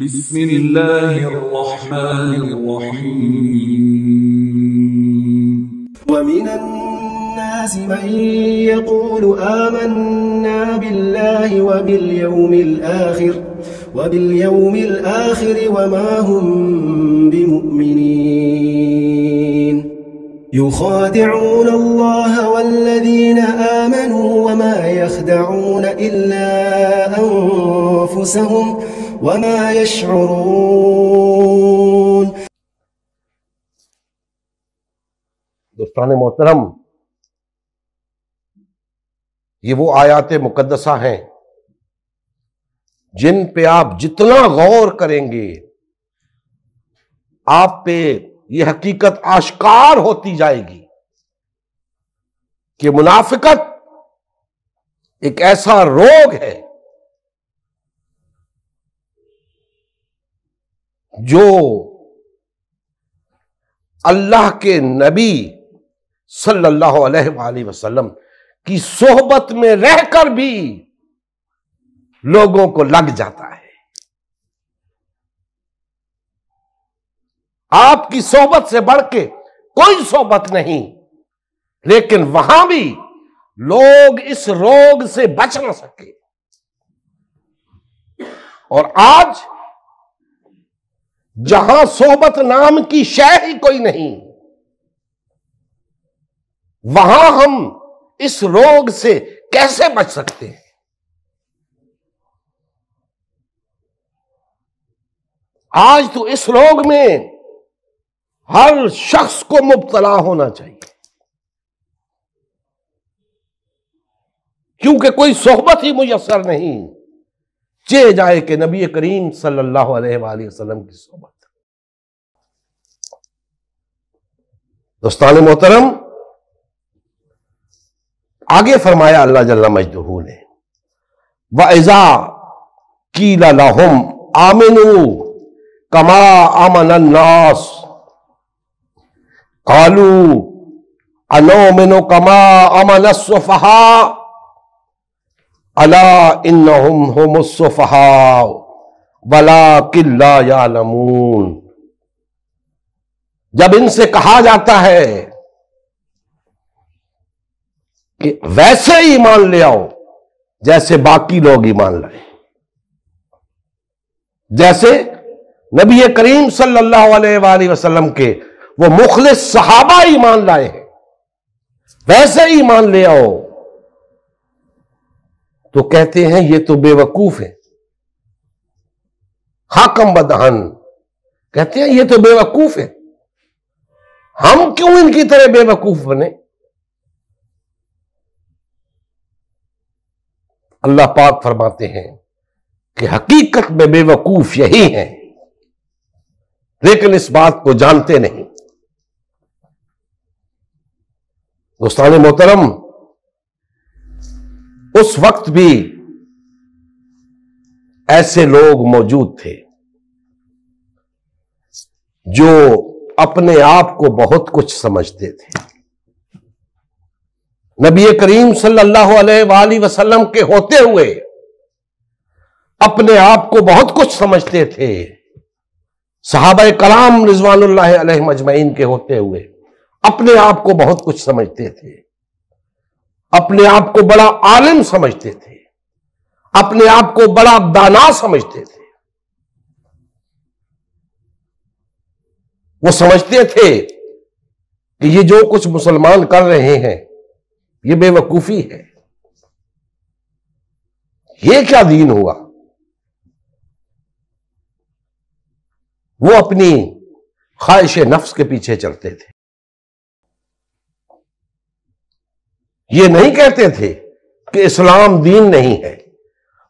بسم الله الرحمن الرحيم. ومن الناس من يقول آمنا بالله وباليوم الآخر وما هم بمؤمنين يخادعون الله والذين آمنوا وما يخدعون إلا أنفسهم وما يشعرون. دوستان محترم، یہ وہ آیات مقدسہ ہیں جن پہ آپ جتنا غور کریں گے آپ پہ یہ حقیقت آشکار ہوتی جائے گی کہ منافقت ایک ایسا روگ ہے جو اللہ کے نبی صلی اللہ علیہ وآلہ وسلم کی صحبت میں رہ کر بھی لوگوں کو لگ جاتا ہے. آپ کی صحبت سے بڑھ کے کوئی صحبت نہیں، لیکن وہاں بھی لوگ اس روگ سے بچ نہ سکے. اور آج جہاں صحبت نام کی شے ہی کوئی نہیں، وہاں ہم اس روگ سے کیسے بچ سکتے ہیں؟ آج تو اس روگ میں ہر شخص کو مبتلا ہونا چاہیے، کیونکہ کوئی صحبت ہی میسر نہیں چاہے جائے کہ نبی کریم صلی اللہ علیہ وآلہ وسلم کی صحبت. دوستان محترم، آگے فرمایا اللہ جل مجدہ نے وَإِذَا قِيلَ لَهُمْ آمِنُوا كَمَا آمَنَ النَّاسُ قَالُوا أَنُؤْمِنُ كَمَا آمَنَ السُّفَهَاءُ أَلَا إِنَّهُمْ هُمُ السُّفَهَاءُ وَلَكِنْ لَا يَعْلَمُونَ. جب ان سے کہا جاتا ہے کہ ویسے ہی ایمان لے آؤ جیسے باقی لوگ ایمان لائے، جیسے نبی کریم صلی اللہ علیہ وآلہ وسلم کے وہ مخلص صحابہ ایمان لائے ہیں، ویسے ہی ایمان لے آؤ، تو کہتے ہیں یہ تو بے وقوف ہے. حاکم بدہن کہتے ہیں یہ تو بے وقوف ہے، ہم کیوں ان کی طرح بے وقوف بنے؟ اللہ پاک فرماتے ہیں کہ حقیقت میں بے وقوف یہی ہیں، لیکن اس بات کو جانتے نہیں. دوستان محترم، اس وقت بھی ایسے لوگ موجود تھے جو اپنے آپ کو بہت کچھ سمجھتے تھے. نبی کریم صلی اللہ علیہ وآلہ وسلم کے ہوتے ہوئے اپنے آپ کو بہت کچھ سمجھتے تھے. صحابہ کرام رضوان اللہ علیہم اجمعین کے ہوتے ہوئے اپنے آپ کو بہت کچھ سمجھتے تھے، اپنے آپ کو بڑا عالم سمجھتے تھے، اپنے آپ کو بڑا دانا سمجھتے تھے. وہ سمجھتے تھے کہ یہ جو کچھ مسلمان کر رہے ہیں یہ بے وقوفی ہے، یہ کیا دین ہوا. وہ اپنی خواہش نفس کے پیچھے چلتے تھے. یہ نہیں کہتے تھے کہ اسلام دین نہیں ہے،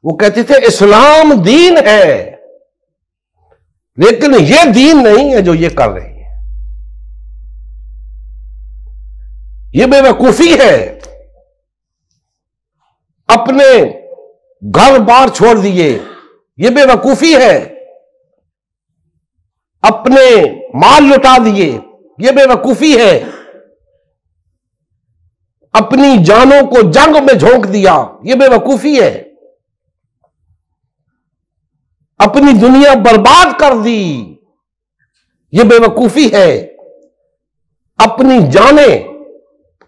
وہ کہتے تھے اسلام دین ہے لیکن یہ دین نہیں ہے جو یہ کر رہے ہیں، یہ بے وقوفی ہے. اپنے گھر بار چھوڑ دیے، یہ بے وقوفی ہے. اپنے مال لٹا دیے، یہ بے وقوفی ہے. اپنی جانوں کو جنگ میں جھونک دیا، یہ بے وقوفی ہے. اپنی دنیا برباد کر دی، یہ بے وقوفی ہے۔ اپنی جانیں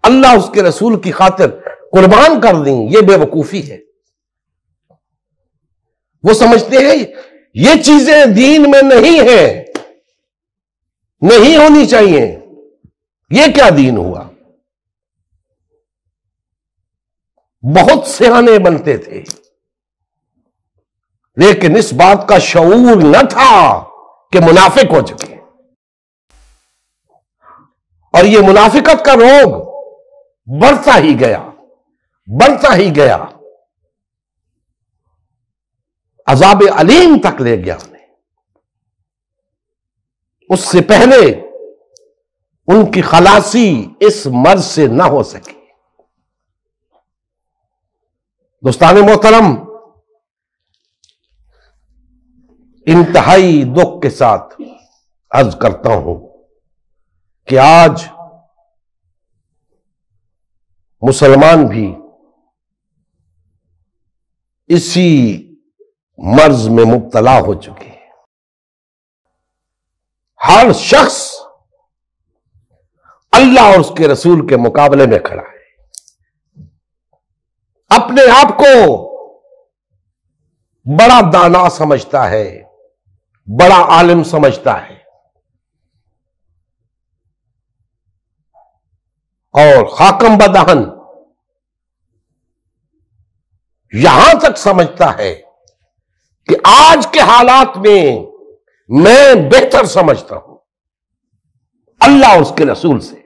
اللہ اس کے رسول کی خاطر قربان کر دیں، یہ بے وقوفی ہے۔ وہ سمجھتے ہیں یہ چیزیں دین میں نہیں ہیں، نہیں ہونی چاہیے، یہ کیا دین ہوا؟ بہت سیانے بنتے تھے، لیکن اس بات کا شعور نہ تھا کہ منافق ہو چکے، اور یہ منافقت کا روگ بڑھتا ہی گیا، بڑھتا ہی گیا، عذاب علیم تک لے گیا انہیں۔ اس سے پہلے ان کی خلاصی اس مرض سے نہ ہو سکی۔ دوستان محترم، انتہائی دکھ کے ساتھ عرض کرتا ہوں کہ آج مسلمان بھی اسی مرض میں مبتلا ہو چکے ہیں۔ ہر شخص اللہ اور اس کے رسول کے مقابلے میں کھڑا ہے، اپنے آپ کو بڑا دانا سمجھتا ہے، بڑا عالم سمجھتا ہے، اور خاکم بدہن یہاں تک سمجھتا ہے کہ آج کے حالات میں بہتر سمجھتا ہوں اللہ اور اس کے رسول سے۔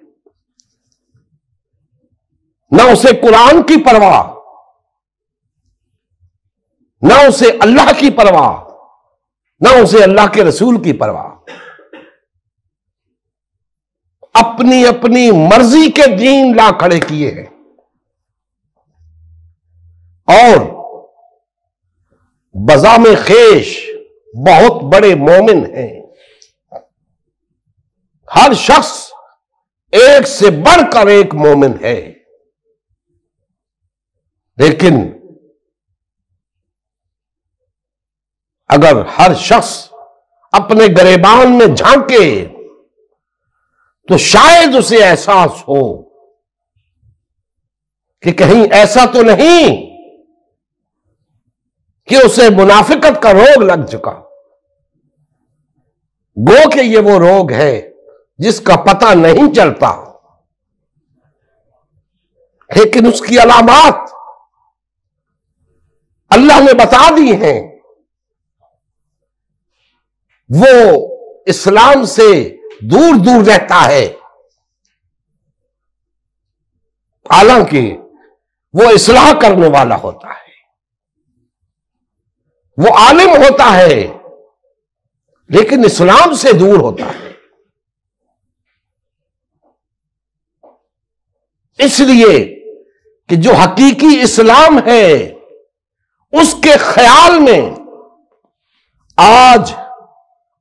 نہ اسے قرآن کی پرواہ، نہ اسے اللہ کی پرواہ، نہ اسے اللہ کے رسول کی پرواہ۔ اپنی اپنی مرضی کے دین لا کھڑے کیے ہیں، اور بزام خیش بہت بڑے مومن ہیں۔ ہر شخص ایک سے بڑھ کر ایک مومن ہے، لیکن اگر ہر شخص اپنے گریبان میں جھانکے تو شاید اسے احساس ہو کہ کہیں ایسا تو نہیں کہ اسے منافقت کا روگ لگ چکا، گو کہ یہ وہ روگ ہے جس کا پتہ نہیں چلتا، لیکن اس کی علامات اللہ نے بتا دی ہیں۔ وہ اسلام سے دور دور رہتا ہے، حالانکہ وہ اصلاح کرنے والا ہوتا ہے، وہ عالم ہوتا ہے، لیکن اسلام سے دور ہوتا ہے۔ اس لیے کہ جو حقیقی اسلام ہے اس کے خیال میں آج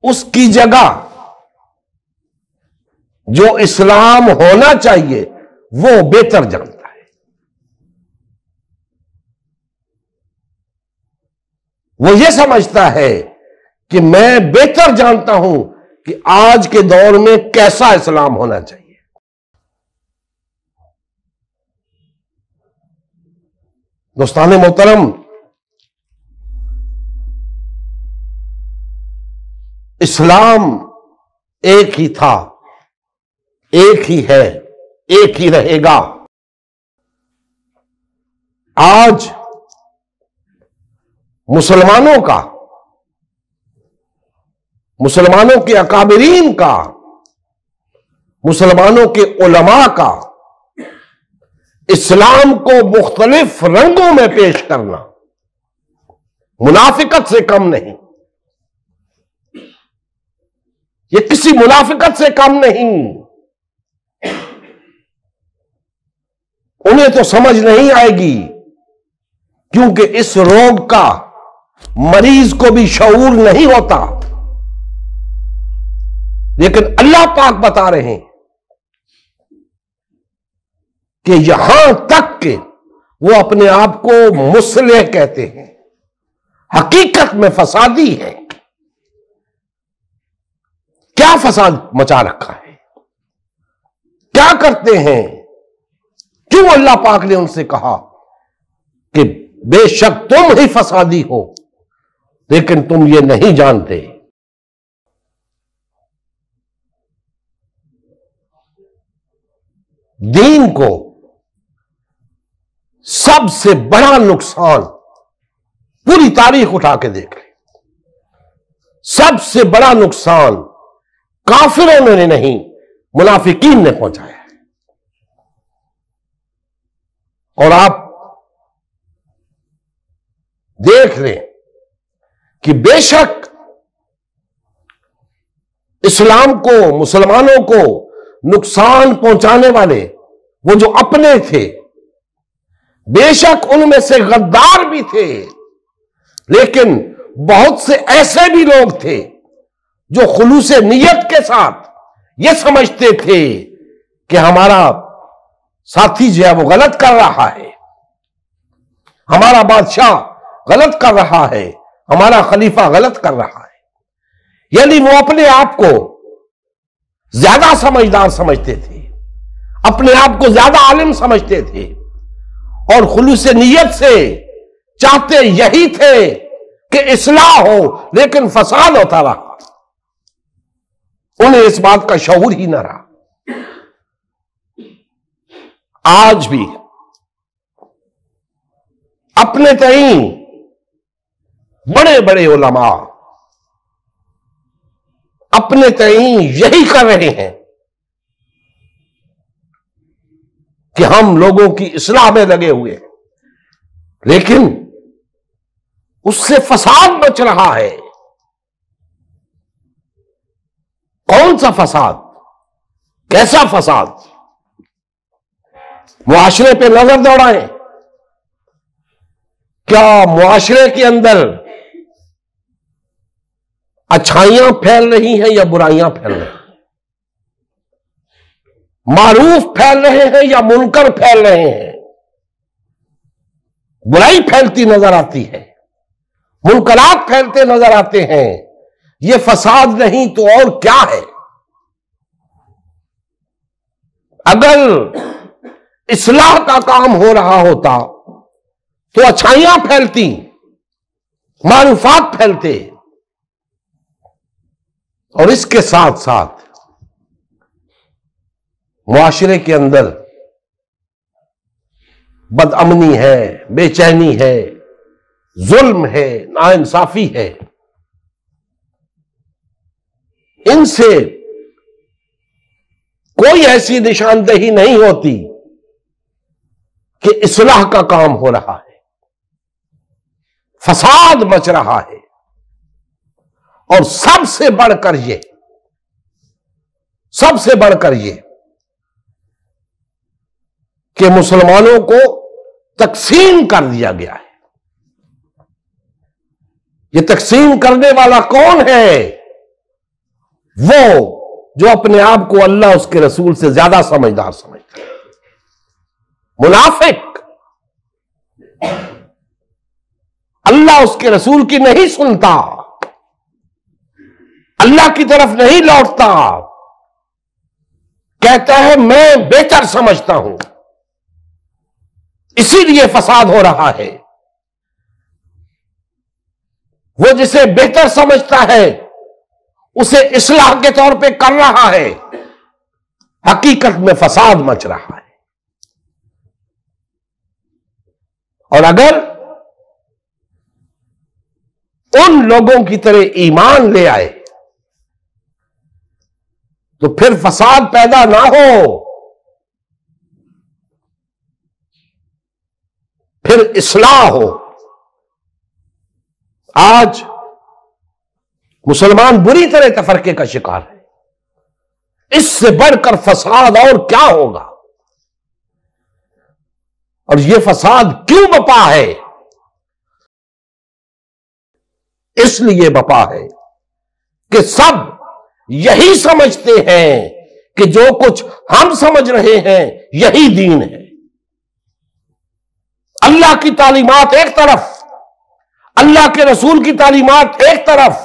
اس کی جگہ جو اسلام ہونا چاہیے وہ بہتر جانتا ہے۔ وہ یہ سمجھتا ہے کہ میں بہتر جانتا ہوں کہ آج کے دور میں کیسا اسلام ہونا چاہیے۔ دوستان محترم، اسلام ایک ہی تھا، ایک ہی ہے، ایک ہی رہے گا۔ آج مسلمانوں کا، مسلمانوں کے اکابرین کا، مسلمانوں کے علماء کا اسلام کو مختلف رنگوں میں پیش کرنا منافقت سے کم نہیں، یہ کسی منافقت سے کم نہیں۔ انہیں تو سمجھ نہیں آئے گی، کیونکہ اس روگ کا مریض کو بھی شعور نہیں ہوتا، لیکن اللہ پاک بتا رہے ہیں کہ یہاں تک کہ وہ اپنے آپ کو مصلح کہتے ہیں، حقیقت میں فسادی ہیں۔ کیا فساد مچا رکھا ہے؟ کیا کرتے ہیں؟ کیوں اللہ پاک نے ان سے کہا کہ بے شک تم ہی فسادی ہو، لیکن تم یہ نہیں جانتے۔ دین کو سب سے بڑا نقصان، پوری تاریخ اٹھا کے دیکھ لیں، سب سے بڑا نقصان کافروں نے نہیں، منافقین نے پہنچایا ہے۔ اور آپ دیکھ لیں کہ بے شک اسلام کو، مسلمانوں کو نقصان پہنچانے والے وہ جو اپنے تھے، بے شک ان میں سے غدار بھی تھے، لیکن بہت سے ایسے بھی لوگ تھے جو خلوص نیت کے ساتھ یہ سمجھتے تھے کہ ہمارا ساتھی جو ہے وہ غلط کر رہا ہے، ہمارا بادشاہ غلط کر رہا ہے، ہمارا خلیفہ غلط کر رہا ہے۔ یعنی وہ اپنے آپ کو زیادہ سمجھدار سمجھتے تھے، اپنے آپ کو زیادہ عالم سمجھتے تھے، اور خلوص نیت سے چاہتے یہی تھے کہ اصلاح ہو، لیکن فساد ہوتا رہا۔ انہیں اس بات کا شعور ہی نہ رہا۔ آج بھی اپنے تئیں بڑے بڑے علماء اپنے تئیں یہی کر رہے ہیں کہ ہم لوگوں کی اصلاح میں لگے ہوئے ہیں، لیکن اس سے فساد مچ رہا ہے۔ کون سا فساد؟ کیسا فساد؟ معاشرے پہ نظر دوڑائیں، کیا معاشرے کے اندر اچھائیاں پھیل رہی ہیں یا برائیاں پھیل رہی ہیں؟ معروف پھیل رہے ہیں یا منکر پھیل رہے ہیں؟ برائی پھیلتی نظر آتی ہے، منکرات پھیلتے نظر آتے ہیں۔ یہ فساد نہیں تو اور کیا ہے؟ اگر اصلاح کا کام ہو رہا ہوتا تو اچھائیاں پھیلتی، معروفات پھیلتے، اور اس کے ساتھ ساتھ معاشرے کے اندر بد امنی ہے، بے چینی ہے، ظلم ہے، ناانصافی ہے، ان سے کوئی ایسی نشاندہی نہیں ہوتی کہ اصلاح کا کام ہو رہا ہے، فساد مچ رہا ہے۔ اور سب سے بڑھ کر یہ کہ مسلمانوں کو تقسیم کر دیا گیا ہے۔ یہ تقسیم کرنے والا کون ہے؟ وہ جو اپنے آپ کو اللہ اس کے رسول سے زیادہ سمجھدار سمجھتا ہے، منافق۔ اللہ اس کے رسول کی نہیں سنتا، اللہ کی طرف نہیں لوٹتا، کہتا ہے میں بہتر سمجھتا ہوں، اسی لیے فساد ہو رہا ہے۔ وہ جسے بہتر سمجھتا ہے اسے اصلاح کے طور پہ کر رہا ہے، حقیقت میں فساد مچ رہا ہے۔ اور اگر ان لوگوں کی طرح ایمان لے آئے تو پھر فساد پیدا نہ ہو، پھر اصلاح ہو۔ آج مسلمان بری طرح تفرقے کا شکار ہے، اس سے بڑھ کر فساد اور کیا ہوگا؟ اور یہ فساد کیوں بپا ہے؟ اس لیے بپا ہے کہ سب یہی سمجھتے ہیں کہ جو کچھ ہم سمجھ رہے ہیں یہی دین ہے۔ اللہ کی تعلیمات ایک طرف، اللہ کے رسول کی تعلیمات ایک طرف،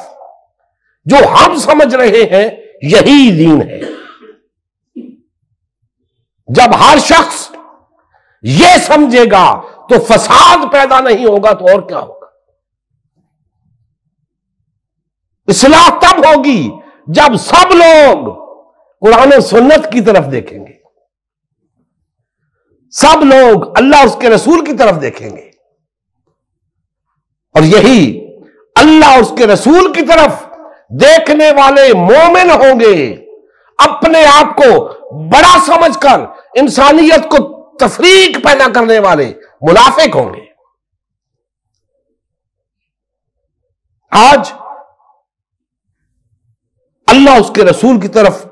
جو ہم سمجھ رہے ہیں یہی دین ہے۔ جب ہر شخص یہ سمجھے گا تو فساد پیدا نہیں ہوگا تو اور کیا ہوگا؟ اصلاح تب ہوگی جب سب لوگ قرآن و سنت کی طرف دیکھیں گے، سب لوگ اللہ اس کے رسول کی طرف دیکھیں گے، اور یہی اللہ اس کے رسول کی طرف دیکھنے والے مومن ہوں گے، اپنے آپ کو بڑا سمجھ کر انسانیت کو تفریق پیدا کرنے والے منافق ہوں گے۔ آج اللہ اس کے رسول کی طرف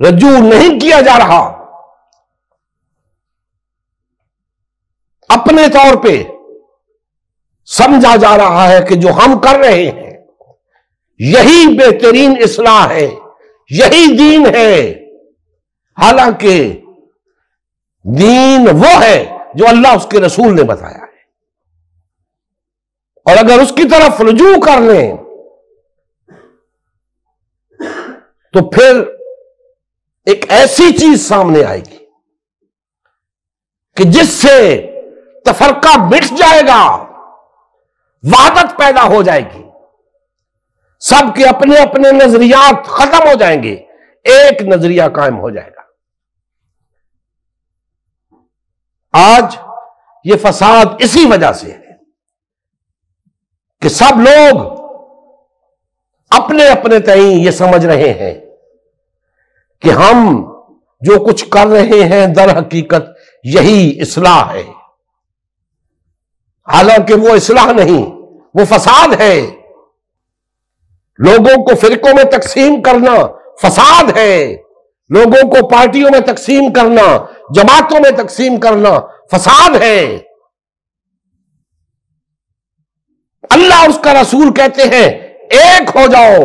رجوع نہیں کیا جا رہا، اپنے طور پہ سمجھا جا رہا ہے کہ جو ہم کر رہے ہیں یہی بہترین اصلاح ہے، یہی دین ہے، حالانکہ دین وہ ہے جو اللہ اس کے رسول نے بتایا ہے۔ اور اگر اس کی طرف رجوع کر لیں تو پھر ایک ایسی چیز سامنے آئے گی کہ جس سے تفرقہ مٹ جائے گا، وحدت پیدا ہو جائے گی، سب کے اپنے اپنے نظریات ختم ہو جائیں گے، ایک نظریہ قائم ہو جائے گا۔ آج یہ فساد اسی وجہ سے ہے کہ سب لوگ اپنے اپنے تئیں یہ سمجھ رہے ہیں کہ ہم جو کچھ کر رہے ہیں در حقیقت یہی اصلاح ہے، حالانکہ وہ اصلاح نہیں، وہ فساد ہے۔ لوگوں کو فرقوں میں تقسیم کرنا فساد ہے، لوگوں کو پارٹیوں میں تقسیم کرنا، جماعتوں میں تقسیم کرنا فساد ہے۔ اللہ اس کا رسول کہتے ہیں ایک ہو جاؤ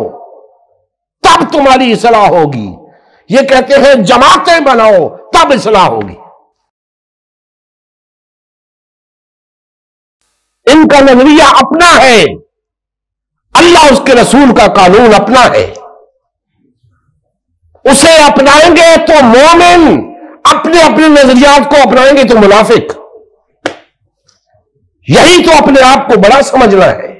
تب تمہاری اصلاح ہوگی، یہ کہتے ہیں جماعتیں بناؤ تب اصلاح ہوگی۔ ان کا نظریہ اپنا ہے، اللہ اس کے رسول کا قانون اپنا ہے، اسے اپنائیں گے تو مومن، اپنے اپنے نظریات کو اپنائیں گے تو منافق۔ یہی تو اپنے آپ کو بڑا سمجھنا ہے،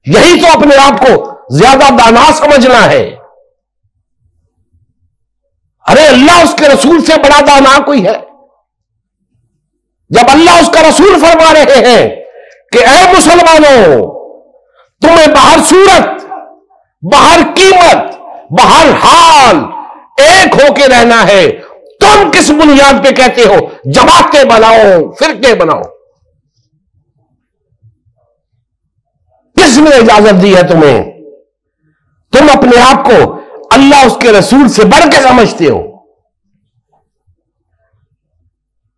یہی تو اپنے آپ کو زیادہ دانا سمجھنا ہے۔ ارے اللہ اس کے رسول سے بڑا دانا کوئی ہے؟ جب اللہ اس کا رسول فرما رہے ہیں کہ اے مسلمانوں، تمہیں بہر صورت، بہر قیمت، بہر حال ایک ہو کے رہنا ہے، تم کس بنیاد پہ کہتے ہو جماعتیں بناؤ، فرقے بناؤ؟ کس نے اجازت دی ہے تمہیں؟ تم اپنے آپ کو اللہ اس کے رسول سے بڑھ کے سمجھتے ہو۔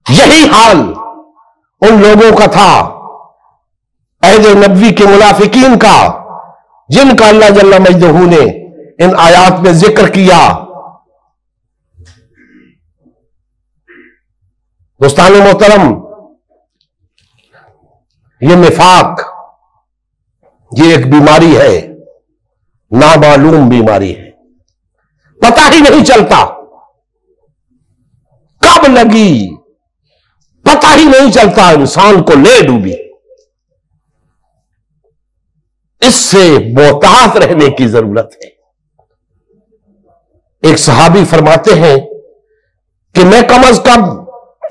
یہی حال ان لوگوں کا تھا عہد نبوی کے منافقین کا، جن کا اللہ جل مجدہ نے ان آیات میں ذکر کیا۔ دوستان محترم، یہ نفاق یہ ایک بیماری ہے، نامعلوم بیماری ہے، پتہ ہی نہیں چلتا کب لگی، پتہ ہی نہیں چلتا، انسان کو لے ڈوبی۔ اس سے محتاط رہنے کی ضرورت ہے۔ ایک صحابی فرماتے ہیں کہ میں کم از کم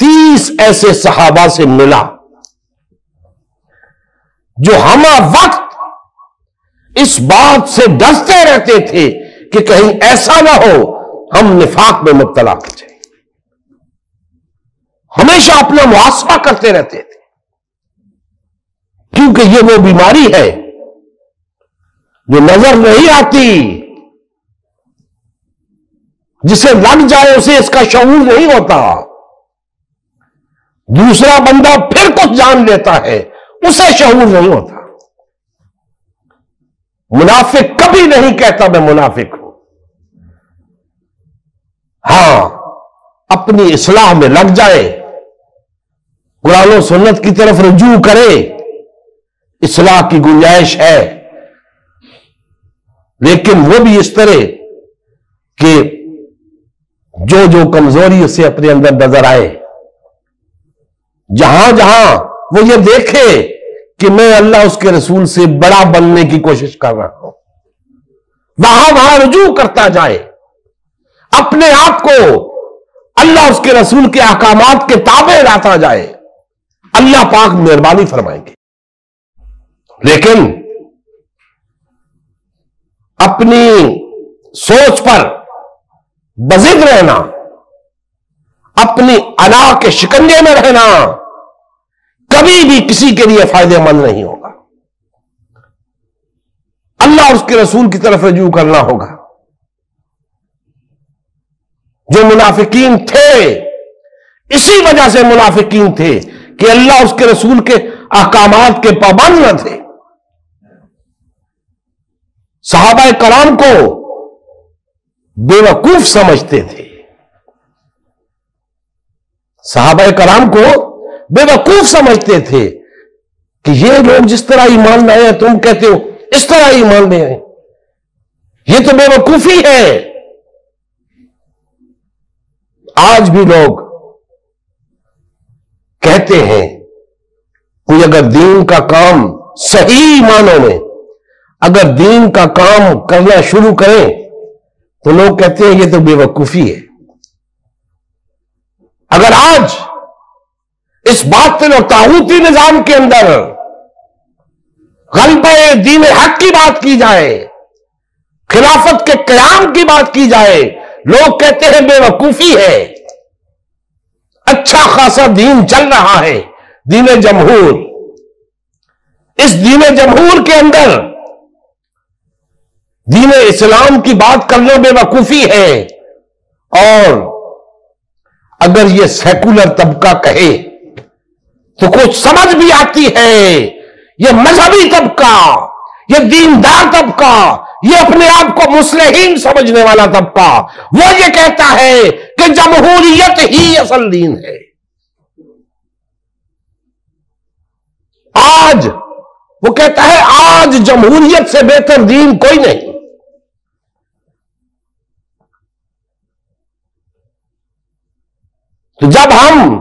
30 ایسے صحابہ سے ملا جو ہمہ وقت اس بات سے ڈرتے رہتے تھے کہ کہیں ایسا نہ ہو ہم نفاق میں مبتلا ہو جائیں، ہمیشہ اپنا محاسبہ کرتے رہتے تھے، کیونکہ یہ وہ بیماری ہے جو نظر نہیں آتی، جسے لگ جائے اسے اس کا شعور نہیں ہوتا، دوسرا بندہ پھر کچھ جان لیتا ہے اسے شعور نہیں ہوتا۔ منافق کبھی نہیں کہتا میں منافق ہوں، ہاں اپنی اصلاح میں لگ جائے، قرآن و سنت کی طرف رجوع کرے، اصلاح کی گنجائش ہے، لیکن وہ بھی اس طرح کہ جو کمزوری اسے اپنے اندر نظر آئے، جہاں جہاں وہ یہ دیکھے کہ میں اللہ اس کے رسول سے بڑا بننے کی کوشش کر رہا ہوں، وہاں رجوع کرتا جائے، اپنے آپ کو اللہ اس کے رسول کے احکامات کے تابع لاتا جائے، اللہ پاک مہربانی فرمائیں گے۔ لیکن اپنی سوچ پر بضد رہنا، اپنی انا کے شکنجے میں رہنا کبھی بھی کسی کے لیے فائدہ مند نہیں ہوگا۔ اللہ اس کے رسول کی طرف رجوع کرنا ہوگا۔ جو منافقین تھے اسی وجہ سے منافقین تھے کہ اللہ اس کے رسول کے احکامات کے پابند نہ تھے۔ صحابہ کرام کو بے وقوف سمجھتے تھے، صحابہ کرام کو بے وقوف سمجھتے تھے کہ یہ لوگ جس طرح ایمان لائے ہیں تم کہتے ہو اس طرح ایمان لے آئے، یہ تو بے وقوفی ہے۔ آج بھی لوگ کہتے ہیں کوئی اگر دین کا کام صحیح معنوں میں اگر دین کا کام کرنا شروع کریں تو لوگ کہتے ہیں یہ تو بے وقوفی ہے۔ اگر آج اس باطل اور طاغوتی نظام کے اندر غلبہ دین حق کی بات کی جائے، خلافت کے قیام کی بات کی جائے، لوگ کہتے ہیں بے وقوفی ہے۔ اچھا خاصا دین چل رہا ہے، دین جمہور، اس دین جمہور کے اندر دین اسلام کی بات کرنا بے وقوفی ہے۔ اور اگر یہ سیکولر طبقہ کہے تو کچھ سمجھ بھی آتی ہے، یہ مذہبی طبقہ، یہ دیندار طبقہ، یہ اپنے آپ کو مصلحین سمجھنے والا طبقہ، وہ یہ کہتا ہے کہ جمہوریت ہی اصل دین ہے۔ آج وہ کہتا ہے آج جمہوریت سے بہتر دین کوئی نہیں۔ تو جب ہم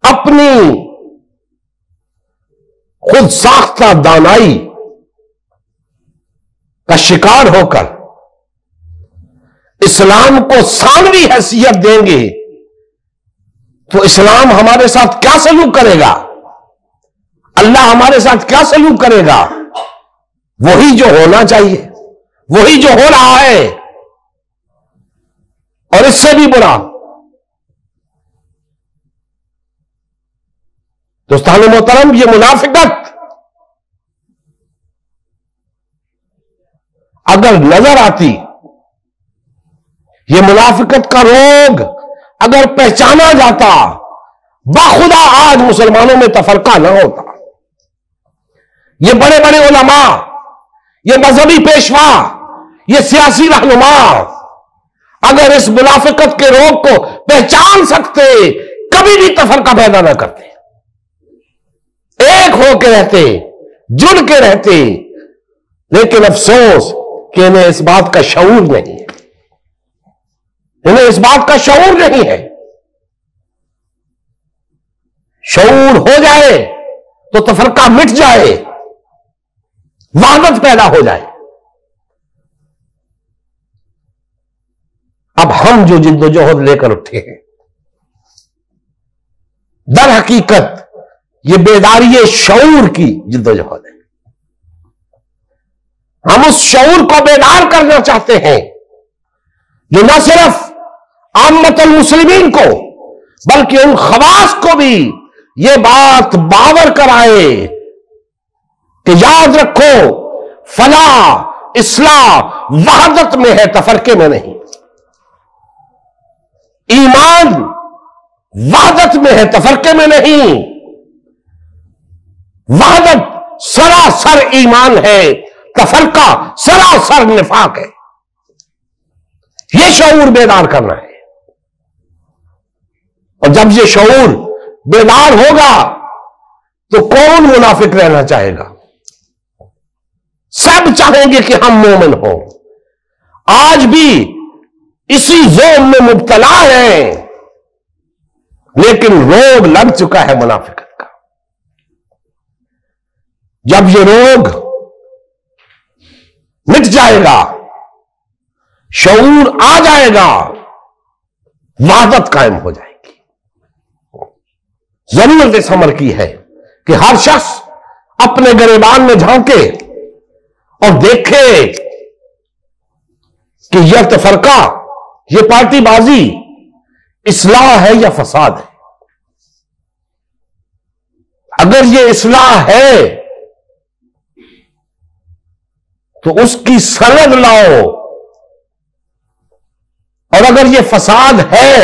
اپنی خود ساختہ دانائی کا شکار ہو کر اسلام کو ثانوی حیثیت دیں گے تو اسلام ہمارے ساتھ کیا سلوک کرے گا، اللہ ہمارے ساتھ کیا سلوک کرے گا؟ وہی جو ہونا چاہیے، وہی جو ہو رہا ہے، اور اس سے بھی برا۔ دوستان محترم، یہ منافقت اگر نظر آتی، یہ منافقت کا روگ اگر پہچانا جاتا، بخدا آج مسلمانوں میں تفرقہ نہ ہوتا۔ یہ بڑے بڑے علماء، یہ مذہبی پیشوا، یہ سیاسی رہنما اگر اس منافقت کے روگ کو پہچان سکتے کبھی بھی تفرقہ پیدا نہ کرتے، ایک ہو کے رہتے، جڑ کے رہتے۔ لیکن افسوس کہ انہیں اس بات کا شعور نہیں ہے، انہیں اس بات کا شعور نہیں ہے۔ شعور ہو جائے تو تفرقہ مٹ جائے، وحدت پیدا ہو جائے۔ اب ہم جو جد و جہد لے کر اٹھے ہیں، در حقیقت یہ بیداری شعور کی جد و جہد ہے۔ ہم اس شعور کو بیدار کرنا چاہتے ہیں جو نہ صرف عامت المسلمین کو بلکہ ان خواص کو بھی یہ بات باور کرائے کہ یاد رکھو فلاح اصلاح وحدت میں ہے، تفرقے میں نہیں۔ ایمان وحدت میں ہے، تفرقے میں نہیں۔ وحدت سراسر ایمان ہے، تفرقہ سراسر نفاق ہے۔ یہ شعور بیدار کرنا ہے، اور جب یہ شعور بیدار ہوگا تو کون منافق رہنا چاہے گا؟ سب چاہیں گے کہ ہم مومن ہوں. آج بھی اسی زوم میں مبتلا ہیں، لیکن روگ لگ چکا ہے منافقت کا. جب یہ روگ مٹ جائے گا، شعور آ جائے گا، وحدت قائم ہو جائے گی. ضرورت اس امر کی ہے کہ ہر شخص اپنے گریبان میں جھانکے اور دیکھے کہ یہ تفرقہ، یہ پارٹی بازی اصلاح ہے یا فساد ہے. اگر یہ اصلاح ہے تو اس کی سند لاؤ، اور اگر یہ فساد ہے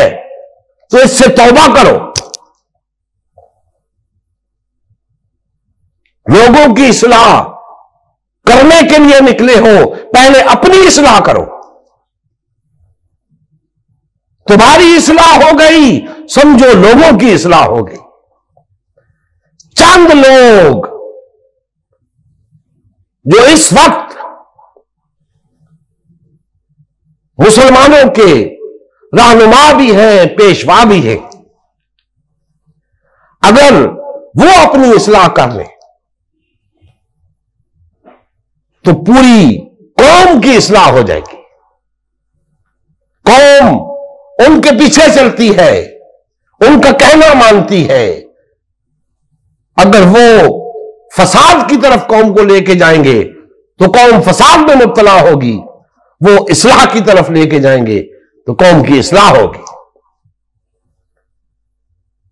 تو اس سے توبہ کرو. لوگوں کی اصلاح کرنے کے لیے نکلے ہو، پہلے اپنی اصلاح کرو. تمہاری اصلاح ہو گئی، سمجھو لوگوں کی اصلاح ہو گئی. چند لوگ جو اس وقت مسلمانوں کے رہنما بھی ہیں، پیشوا بھی ہیں، اگر وہ اپنی اصلاح کر لیں تو پوری قوم کی اصلاح ہو جائے گی. قوم ان کے پیچھے چلتی ہے، ان کا کہنا مانتی ہے. اگر وہ فساد کی طرف قوم کو لے کے جائیں گے تو قوم فساد میں مبتلا ہوگی، وہ اصلاح کی طرف لے کے جائیں گے تو قوم کی اصلاح ہوگی.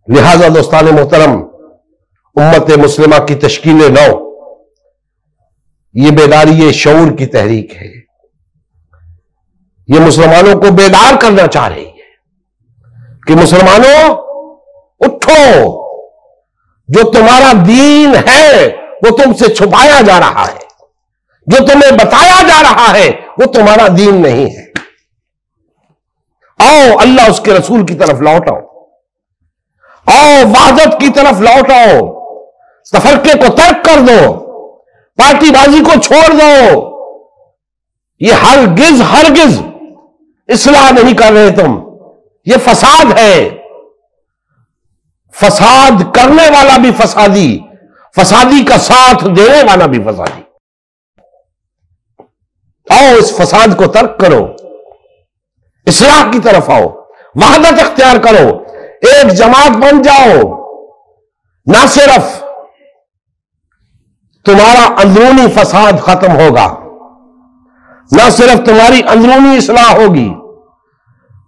لہذا دوستان محترم، امت مسلمہ کی تشکیل نو یہ بیداری شعور کی تحریک ہے. یہ مسلمانوں کو بیدار کرنا چاہ رہی ہے کہ مسلمانوں اٹھو، جو تمہارا دین ہے وہ تم سے چھپایا جا رہا ہے، جو تمہیں بتایا جا رہا ہے وہ تمہارا دین نہیں ہے. آؤ اللہ اس کے رسول کی طرف لوٹاؤ، آؤ وحدت کی طرف لوٹاؤ، تفرقے کو ترک کر دو، پارٹی بازی کو چھوڑ دو. یہ ہرگز اصلاح نہیں کر رہے تم، یہ فساد ہے. فساد کرنے والا بھی فسادی، فسادی کا ساتھ دینے والا بھی فسادی. آؤ اس فساد کو ترک کرو، اصلاح کی طرف آؤ، وحدت اختیار کرو، ایک جماعت بن جاؤ. نہ صرف تمہارا اندرونی فساد ختم ہوگا، نہ صرف تمہاری اندرونی اصلاح ہوگی،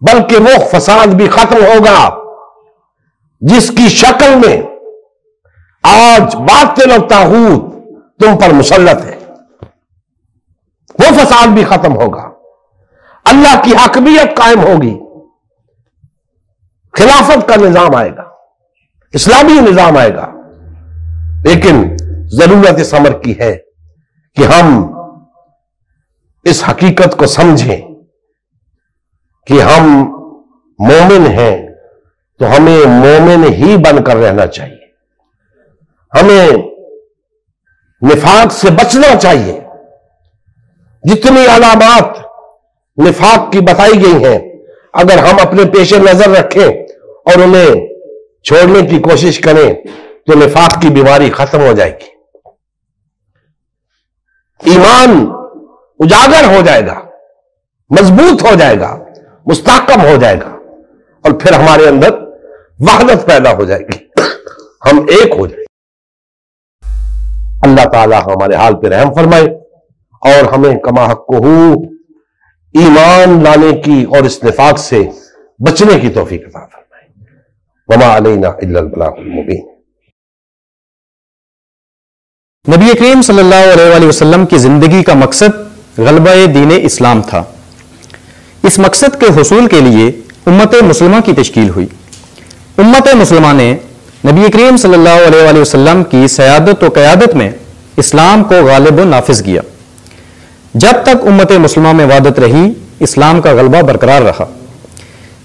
بلکہ وہ فساد بھی ختم ہوگا جس کی شکل میں آج باطل و طاغوت تم پر مسلط ہے. وہ فساد بھی ختم ہوگا، اللہ کی حاکمیت قائم ہوگی، خلافت کا نظام آئے گا، اسلامی نظام آئے گا. لیکن ضرورت اس امر کی ہے کہ ہم اس حقیقت کو سمجھیں کہ ہم مومن ہیں تو ہمیں مومن ہی بن کر رہنا چاہیے. ہمیں نفاق سے بچنا چاہیے. جتنی علامات نفاق کی بتائی گئی ہیں، اگر ہم اپنے پیش نظر رکھیں اور انہیں چھوڑنے کی کوشش کریں تو نفاق کی بیماری ختم ہو جائے گی، ایمان اجاگر ہو جائے گا، مضبوط ہو جائے گا، مستحکم ہو جائے گا، اور پھر ہمارے اندر وحدت پیدا ہو جائے گی، ہم ایک ہو جائیں گے. اللہ تعالی ہمارے حال پہ رحم فرمائے اور ہمیں کما حق کو ایمان لانے کی اور اس نفاق سے بچنے کی توفیق عطا فرمائے. وما علینا الا البلاغ المبین. نبی کریم صلی اللہ علیہ وآلہ وسلم کی زندگی کا مقصد غلبہ دین اسلام تھا. اس مقصد کے حصول کے لیے امت مسلمہ کی تشکیل ہوئی. امت مسلمہ نے نبی کریم صلی اللہ علیہ وآلہ وسلم کی سیادت و قیادت میں اسلام کو غالب و نافذ کیا. جب تک امت مسلمہ میں وحدت رہی، اسلام کا غلبہ برقرار رہا.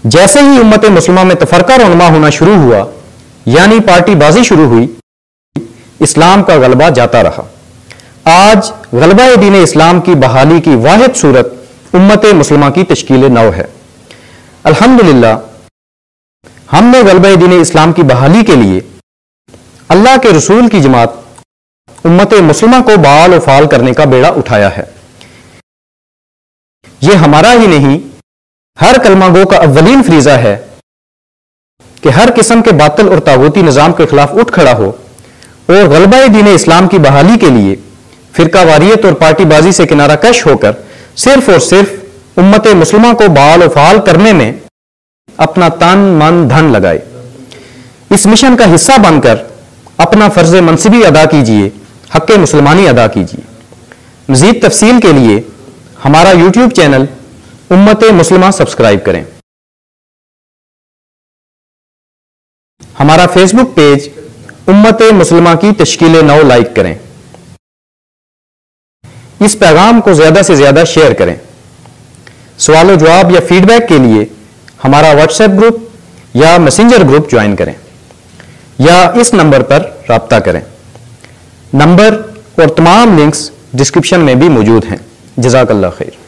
جیسے ہی امت مسلمہ میں تفرقہ رونما ہونا شروع ہوا، یعنی پارٹی بازی شروع ہوئی، اسلام کا غلبہ جاتا رہا۔ آج غلبہ دین اسلام کی بحالی کی واحد صورت امت مسلمہ کی تشکیل نو ہے۔ الحمدللہ ہم نے غلبہ دین اسلام کی بحالی کے لیے اللہ کے رسول کی جماعت امت مسلمہ کو بحال و فعال کرنے کا بیڑا اٹھایا ہے۔ یہ ہمارا ہی نہیں، ہر کلمہ گو کا اولین فریضہ ہے کہ ہر قسم کے باطل اور طاغوتی نظام کے خلاف اٹھ کھڑا ہو اور غلبہ دین اسلام کی بحالی کے لیے فرقہ واریت اور پارٹی بازی سے کنارہ کش ہو کر صرف اور صرف امت مسلمہ کو بحال و فعال کرنے میں اپنا تن من دھن لگائے۔ اس مشن کا حصہ بن کر اپنا فرض منصبی ادا کیجیے، حق مسلمانی ادا کیجیے۔ مزید تفصیل کے لیے ہمارا یوٹیوب چینل امت مسلمہ سبسکرائب کریں، ہمارا فیس بک پیج امت مسلمہ کی تشکیل نو لائک کریں، اس پیغام کو زیادہ سے زیادہ شیئر کریں۔ سوال و جواب یا فیڈ بیک کے لیے ہمارا واٹس ایپ گروپ یا میسنجر گروپ جوائن کریں یا اس نمبر پر رابطہ کریں۔ نمبر اور تمام لنکس ڈسکرپشن میں بھی موجود ہیں۔ جزاک اللہ خیر۔